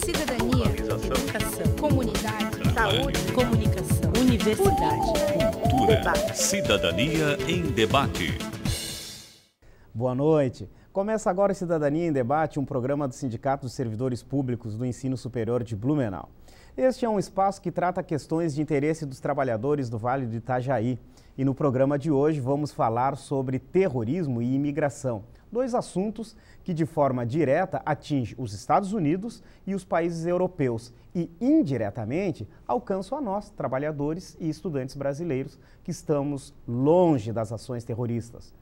cidadania, educação, comunidade, saúde, comunicação, universidade, cultura, debate. Cidadania em Debate. Boa noite. Começa agora o Cidadania em Debate, um programa do Sindicato dos Servidores Públicos do Ensino Superior de Blumenau. Este é um espaço que trata questões de interesse dos trabalhadores do Vale do Itajaí. E no programa de hoje vamos falar sobre terrorismo e imigração, dois assuntos que de forma direta atingem os Estados Unidos e os países europeus e indiretamente alcançam a nós, trabalhadores e estudantes brasileiros, que estamos longe das ações terroristas,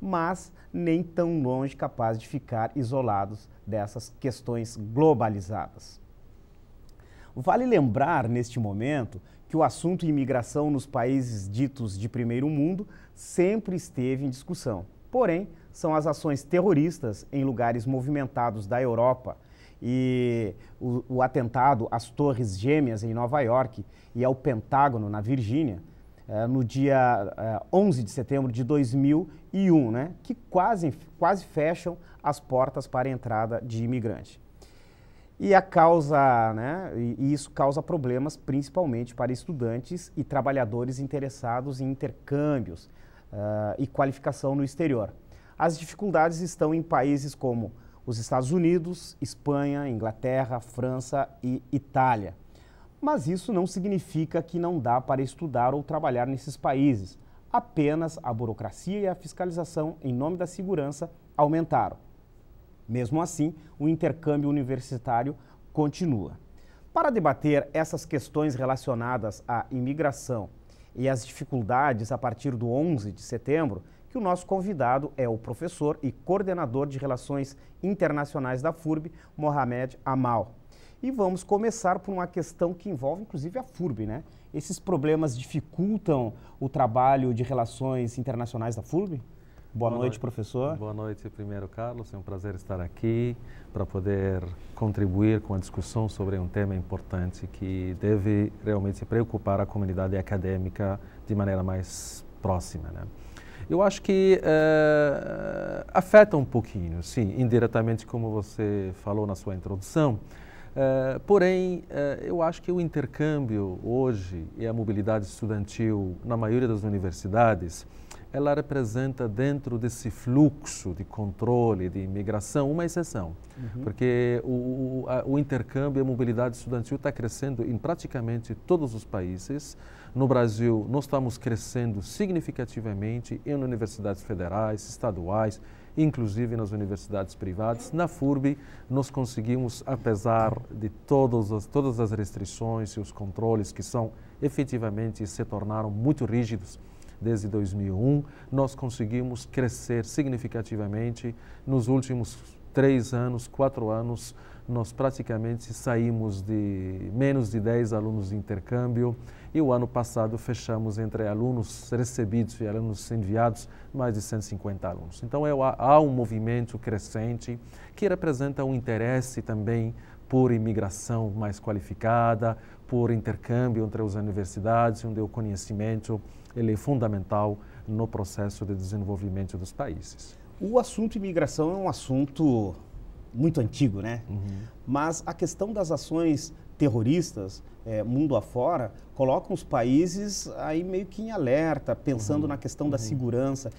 mas nem tão longe capazes de ficar isolados dessas questões globalizadas. Vale lembrar, neste momento, que o assunto imigração nos países ditos de primeiro mundo sempre esteve em discussão. Porém, são as ações terroristas em lugares movimentados da Europa e o atentado às Torres Gêmeas em Nova York e ao Pentágono na Virgínia, no dia 11 de setembro de 2001, que quase fecham as portas para a entrada de imigrante. E isso causa problemas principalmente para estudantes e trabalhadores interessados em intercâmbios e qualificação no exterior. As dificuldades estão em países como os Estados Unidos, Espanha, Inglaterra, França e Itália. Mas isso não significa que não dá para estudar ou trabalhar nesses países. Apenas a burocracia e a fiscalização em nome da segurança aumentaram. Mesmo assim, o intercâmbio universitário continua. Para debater essas questões relacionadas à imigração e as dificuldades a partir do 11 de setembro, que o nosso convidado é o professor e coordenador de Relações Internacionais da FURB, Mohamed Amal. E vamos começar por uma questão que envolve inclusive a FURB, Esses problemas dificultam o trabalho de Relações Internacionais da FURB? Boa noite, professor. Boa noite, primeiro, Carlos. É um prazer estar aqui para poder contribuir com a discussão sobre um tema importante que deve realmente preocupar a comunidade acadêmica de maneira mais próxima. Eu acho que afeta um pouquinho, sim, indiretamente, como você falou na sua introdução. Porém, eu acho que o intercâmbio hoje e a mobilidade estudantil na maioria das universidades, ela representa dentro desse fluxo de controle de imigração uma exceção, porque o intercâmbio e a mobilidade estudantil está crescendo em praticamente todos os países. No Brasil, nós estamos crescendo significativamente em universidades federais, estaduais, inclusive nas universidades privadas. Na FURB, nós conseguimos, apesar de todas as restrições e os controles que efetivamente se tornaram muito rígidos desde 2001, nós conseguimos crescer significativamente. Nos últimos 3 anos, 4 anos, nós praticamente saímos de menos de 10 alunos de intercâmbio e o ano passado fechamos entre alunos recebidos e alunos enviados mais de 150 alunos. Então há um movimento crescente que representa um interesse também por imigração mais qualificada, por intercâmbio entre as universidades, onde o conhecimento ele é fundamental no processo de desenvolvimento dos países. O assunto imigração é um assunto muito antigo, Mas a questão das ações terroristas, mundo afora, colocam os países aí meio que em alerta, pensando na questão da segurança.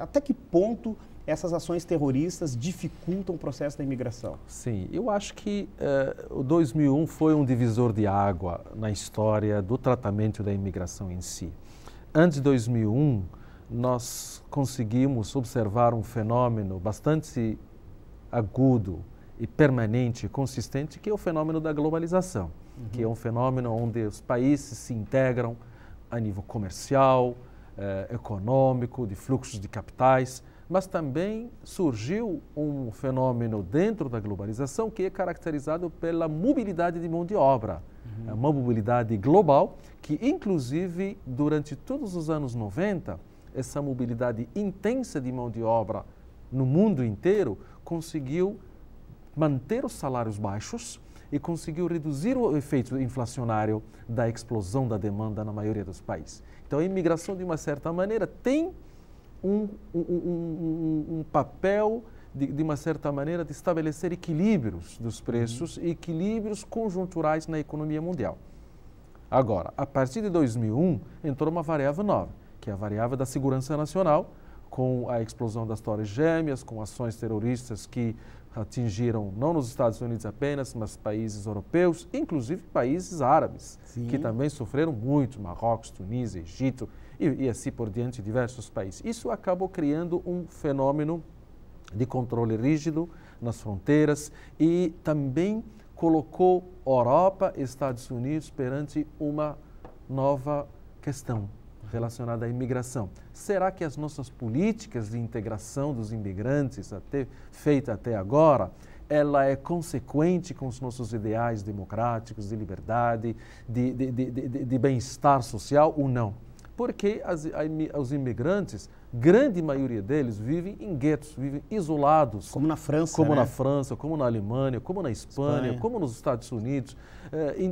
Até que ponto essas ações terroristas dificultam o processo da imigração? Sim, eu acho que o 2001 foi um divisor de água na história do tratamento da imigração em si. Antes de 2001, nós conseguimos observar um fenômeno bastante agudo e permanente, consistente, que é o fenômeno da globalização, que é um fenômeno onde os países se integram a nível comercial, econômico, de fluxos de capitais, mas também surgiu um fenômeno dentro da globalização que é caracterizado pela mobilidade de mão de obra, uma mobilidade global que, inclusive, durante todos os anos 90, essa mobilidade intensa de mão de obra no mundo inteiro conseguiu manter os salários baixos e conseguiu reduzir o efeito inflacionário da explosão da demanda na maioria dos países. Então, a imigração, de uma certa maneira, tem um papel de uma certa maneira, de estabelecer equilíbrios dos preços e equilíbrios conjunturais na economia mundial. Agora, a partir de 2001, entrou uma variável nova, que é a variável da segurança nacional, com a explosão das Torres Gêmeas, com ações terroristas que atingiram não nos Estados Unidos apenas, mas países europeus, inclusive países árabes, Sim. que também sofreram muito, Marrocos, Tunísia, Egito e assim por diante, diversos países. Isso acabou criando um fenômeno de controle rígido nas fronteiras e também colocou Europa e Estados Unidos perante uma nova questão relacionada à imigração. Será que as nossas políticas de integração dos imigrantes feita até agora, ela é consequente com os nossos ideais democráticos, de liberdade, de bem-estar social ou não? Porque os imigrantes, grande maioria deles, vivem em guetos, vivem isolados. Como na França, Como né? na França, como na Alemanha, como na Espanha, como nos Estados Unidos.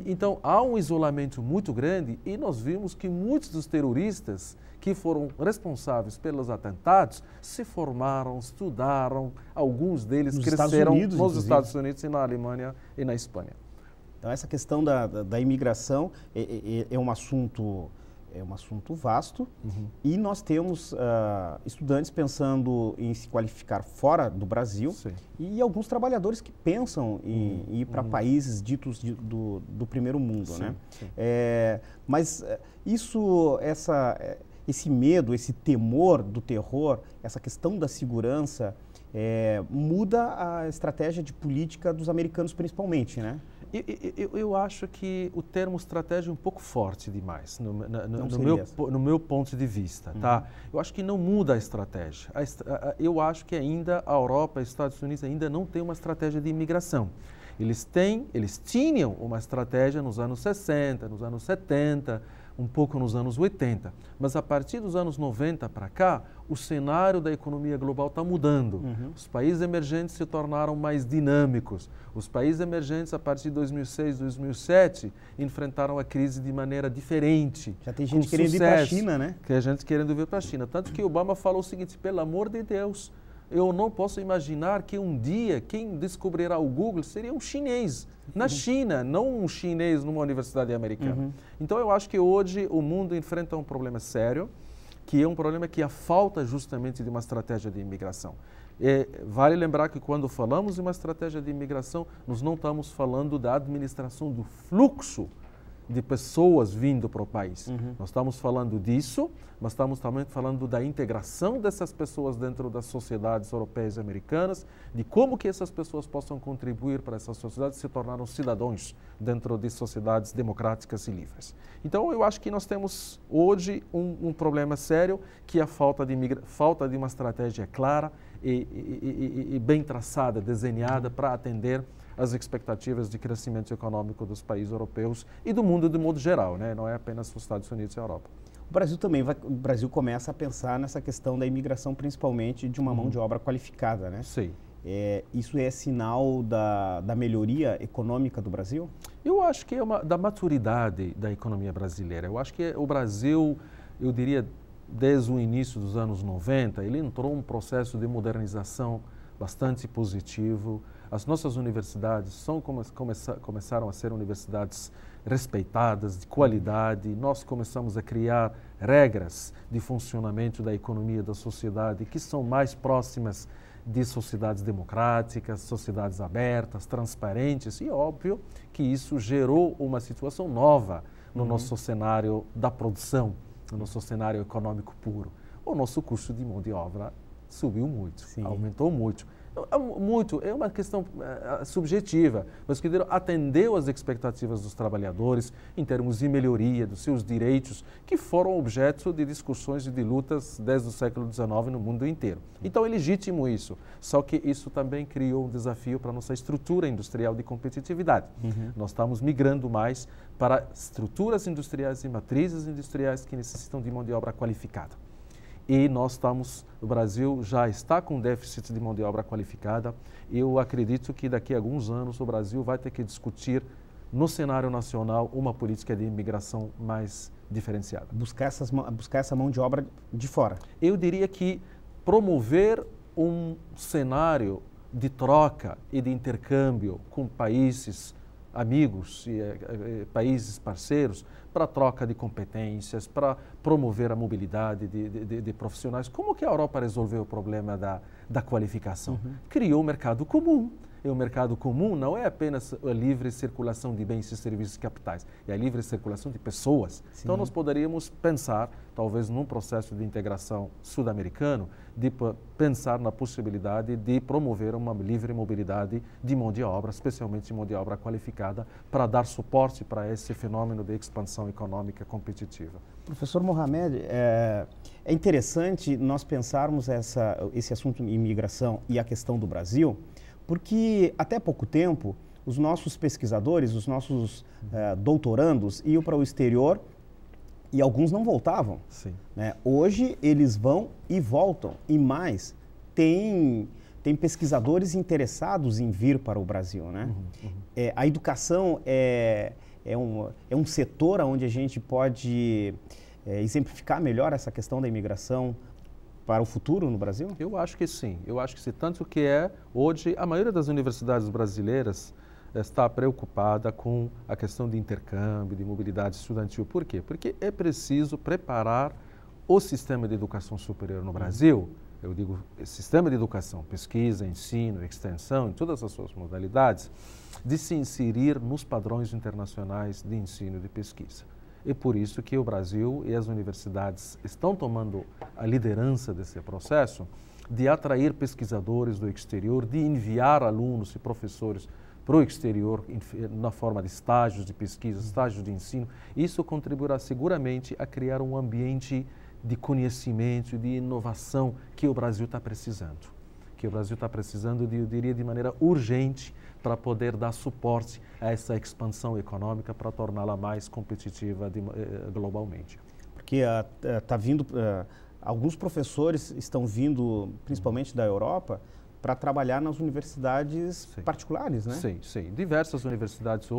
Então, há um isolamento muito grande e nós vimos que muitos dos terroristas que foram responsáveis pelos atentados se formaram, estudaram, alguns deles cresceram nos Estados Unidos e na Alemanha e na Espanha. Então, essa questão da imigração é um assunto vasto e nós temos estudantes pensando em se qualificar fora do Brasil. Sim. E alguns trabalhadores que pensam em ir para países ditos do primeiro mundo. Sim, né? Sim. Mas esse medo, esse temor do terror, essa questão da segurança muda a estratégia de política dos americanos principalmente, né? Eu acho que o termo estratégia é um pouco forte demais, no meu ponto de vista. Tá? Eu acho que não muda a estratégia. Eu acho que ainda a Europa e os Estados Unidos ainda não têm uma estratégia de imigração. Eles tinham uma estratégia nos anos 60, nos anos 70, um pouco nos anos 80. Mas a partir dos anos 90 para cá, o cenário da economia global está mudando. Os países emergentes se tornaram mais dinâmicos. Os países emergentes, a partir de 2006, 2007, enfrentaram a crise de maneira diferente. Já tem gente querendo ir para a China, né? Tem gente querendo vir para a China. Tanto que Obama falou o seguinte: pelo amor de Deus, eu não posso imaginar que um dia quem descobrirá o Google seria um chinês na China, não um chinês numa universidade americana. Então eu acho que hoje o mundo enfrenta um problema sério, que é um problema que é a falta justamente de uma estratégia de imigração. Vale lembrar que quando falamos de uma estratégia de imigração, nós não estamos falando da administração do fluxo de pessoas vindo para o país. Nós estamos falando disso, mas estamos também falando da integração dessas pessoas dentro das sociedades europeias e americanas, de como que essas pessoas possam contribuir para essas sociedades e se tornarem cidadãos dentro de sociedades democráticas e livres. Então, eu acho que nós temos hoje um problema sério, que é a falta de uma estratégia clara e bem traçada, desenhada para atender as expectativas de crescimento econômico dos países europeus e do mundo de modo geral, né? Não é apenas os Estados Unidos e a Europa. O Brasil começa a pensar nessa questão da imigração, principalmente de uma mão de obra qualificada, né? Sim. Isso é sinal da melhoria econômica do Brasil? Eu acho que é da maturidade da economia brasileira. Eu acho que o Brasil, eu diria, desde o início dos anos 90, ele entrou em um processo de modernização bastante positivo. As nossas universidades começaram a ser universidades respeitadas, de qualidade. Nós começamos a criar regras de funcionamento da economia da sociedade que são mais próximas de sociedades democráticas, sociedades abertas, transparentes. E óbvio que isso gerou uma situação nova no nosso cenário da produção, no nosso cenário econômico puro. O nosso custo de mão de obra subiu muito, aumentou muito. É uma questão subjetiva, mas que atendeu às expectativas dos trabalhadores em termos de melhoria dos seus direitos, que foram objeto de discussões e de lutas desde o século XIX no mundo inteiro. Então é legítimo isso, só que isso também criou um desafio para a nossa estrutura industrial de competitividade. Nós estamos migrando mais para estruturas industriais e matrizes industriais que necessitam de mão de obra qualificada. E o Brasil já está com déficit de mão de obra qualificada. Eu acredito que daqui a alguns anos o Brasil vai ter que discutir no cenário nacional uma política de imigração mais diferenciada. Buscar essa mão de obra de fora. Eu diria que promover um cenário de troca e de intercâmbio com países amigos e países parceiros para troca de competências, para promover a mobilidade de profissionais. Como que a Europa resolveu o problema da qualificação? Criou um mercado comum. E o mercado comum não é apenas a livre circulação de bens e serviços e capitais, é a livre circulação de pessoas. Sim. Então, nós poderíamos pensar, talvez num processo de integração sul-americano, de pensar na possibilidade de promover uma livre mobilidade de mão de obra, especialmente de mão de obra qualificada, para dar suporte para esse fenômeno de expansão econômica competitiva. Professor Mohamed, é interessante nós pensarmos esse assunto de imigração e a questão do Brasil, porque até pouco tempo os nossos pesquisadores, os nossos doutorandos iam para o exterior e alguns não voltavam. Sim. Né? Hoje eles vão e voltam, e mais, tem pesquisadores interessados em vir para o Brasil. Né? A educação é um setor onde a gente pode exemplificar melhor essa questão da imigração para o futuro no Brasil? Eu acho que sim. Eu acho que sim. Tanto que hoje, a maioria das universidades brasileiras está preocupada com a questão de intercâmbio, de mobilidade estudantil. Por quê? Porque é preciso preparar o sistema de educação superior no Brasil, eu digo sistema de educação, pesquisa, ensino, extensão, em todas as suas modalidades, de se inserir nos padrões internacionais de ensino e de pesquisa. É por isso que o Brasil e as universidades estão tomando a liderança desse processo de atrair pesquisadores do exterior, de enviar alunos e professores para o exterior na forma de estágios de pesquisa, estágios de ensino. Isso contribuirá seguramente a criar um ambiente de conhecimento e de inovação que o Brasil está precisando. Que o Brasil está precisando, eu diria, de maneira urgente, para poder dar suporte a essa expansão econômica, para torná-la mais competitiva globalmente. Porque está vindo, alguns professores estão vindo, principalmente da Europa, para trabalhar nas universidades particulares, né? Sim, sim. Diversas universidades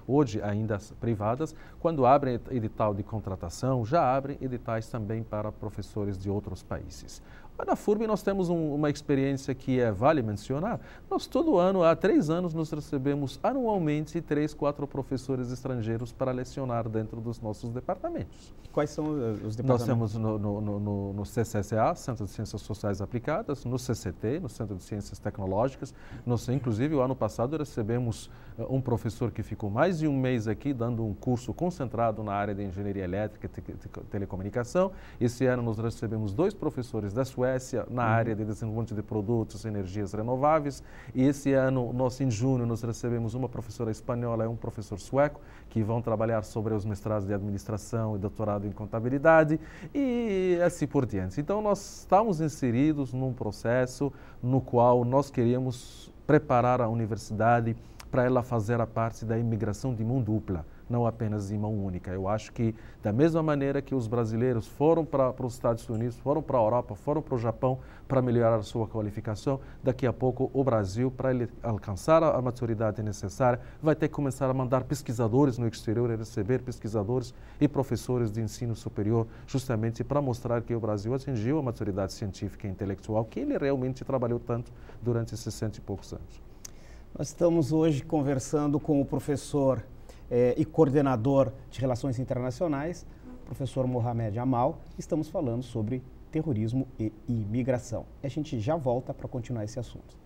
hoje ainda privadas, quando abrem edital de contratação, já abrem editais também para professores de outros países. Na FURB nós temos uma experiência que vale mencionar. Nós todo ano, há 3 anos, nós recebemos anualmente 3, 4 professores estrangeiros para lecionar dentro dos nossos departamentos. Quais são os departamentos? Nós temos no CCSA, Centro de Ciências Sociais Aplicadas, no CCT, no Centro de Ciências Tecnológicas. Nós, inclusive, o ano passado recebemos um professor que ficou mais de um mês aqui dando um curso concentrado na área de engenharia elétrica e telecomunicação. Esse ano nós recebemos 2 professores da Suécia na área de desenvolvimento de produtos e energias renováveis. E esse ano, em junho, nós recebemos uma professora espanhola e um professor sueco que vão trabalhar sobre os mestrados de administração e doutorado em contabilidade e assim por diante. Então, nós estamos inseridos num processo no qual nós queríamos preparar a universidade para ela fazer a parte da imigração de mão dupla, não apenas de mão única. Eu acho que, da mesma maneira que os brasileiros foram para os Estados Unidos, foram para a Europa, foram para o Japão para melhorar a sua qualificação, daqui a pouco o Brasil, para ele alcançar a maturidade necessária, vai ter que começar a mandar pesquisadores no exterior e receber pesquisadores e professores de ensino superior, justamente para mostrar que o Brasil atingiu a maturidade científica e intelectual que ele realmente trabalhou tanto durante 60 e poucos anos. Nós estamos hoje conversando com o professor e coordenador de Relações Internacionais, professor Mohamed Amal. Estamos falando sobre terrorismo e imigração. A gente já volta para continuar esse assunto.